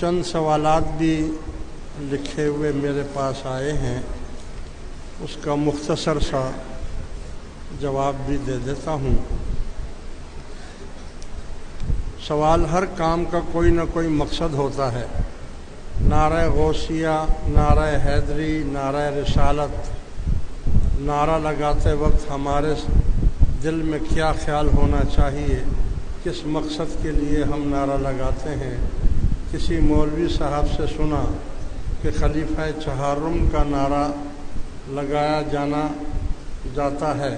چند سوالات بھی لکھے ہوئے میرے پاس آئے ہیں، اس کا مختصر سا جواب بھی دے دیتا ہوں۔ سوال: ہر کام کا کوئی نہ کوئی مقصد ہوتا ہے۔ نعرہ غوثیہ، نعرہ حیدری، نعرہ رسالت، نعرہ لگاتے وقت ہمارے دل میں کیا خیال ہونا چاہیے، کس مقصد کے لیے ہم نعرہ لگاتے ہیں؟ کسی مولوی صاحب سے سنا کہ خلیفہ چہارم کا نعرہ لگایا جاتا ہے،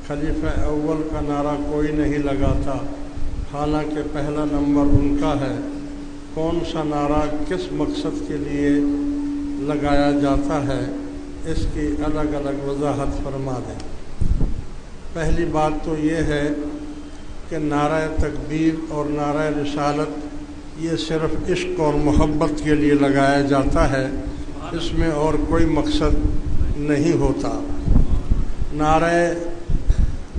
خلیفہ اول کا نعرہ کوئی نہیں لگاتا، حالانکہ پہلا نمبر ان کا ہے۔ کون سا نعرہ کس مقصد کے لیے لگایا جاتا ہے، اس کی الگ الگ وضاحت فرما دیں۔ پہلی بات تو یہ ہے کہ نعرہ تکبیر اور نعرہ رسالت یہ صرف عشق اور محبت کے لیے لگایا جاتا ہے، اس میں اور کوئی مقصد نہیں ہوتا۔ نعرہ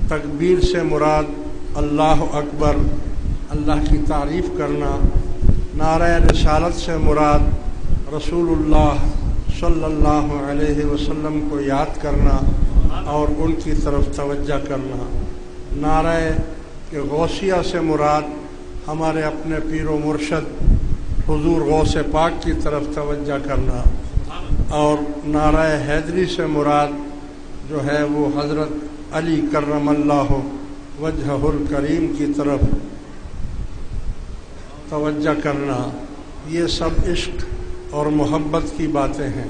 تکبیر سے مراد اللہ اکبر، اللہ کی تعریف کرنا۔ نعرہ رسالت سے مراد رسول اللہ صلی اللہ علیہ وسلم کو یاد کرنا اور ان کی طرف توجہ کرنا۔ نعرہ غوثیہ سے مراد ہمارے اپنے پیر و مرشد حضور غوث پاک کی طرف توجہ کرنا، اور نعرہ حیدری سے مراد جو ہے وہ حضرت علی کرم اللہ وجہہ الکریم کی طرف توجہ کرنا۔ یہ سب عشق اور محبت کی باتیں ہیں۔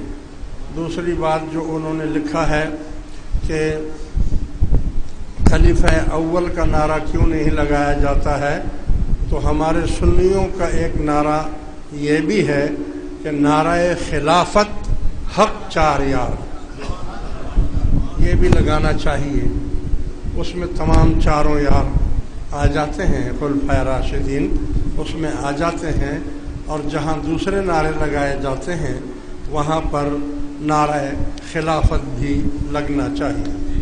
دوسری بات جو انہوں نے لکھا ہے کہ خلیفہ اول کا نعرہ کیوں نہیں لگایا جاتا ہے، تو ہمارے سنیوں کا ایک نعرہ یہ بھی ہے کہ نعرہ خلافت حق چار یار، یہ بھی لگانا چاہیے۔ اس میں تمام چاروں یار آ جاتے ہیں، خلفائے راشدین اس میں آ جاتے ہیں، اور جہاں دوسرے نعرے لگائے جاتے ہیں وہاں پر نعرہ خلافت بھی لگنا چاہیے۔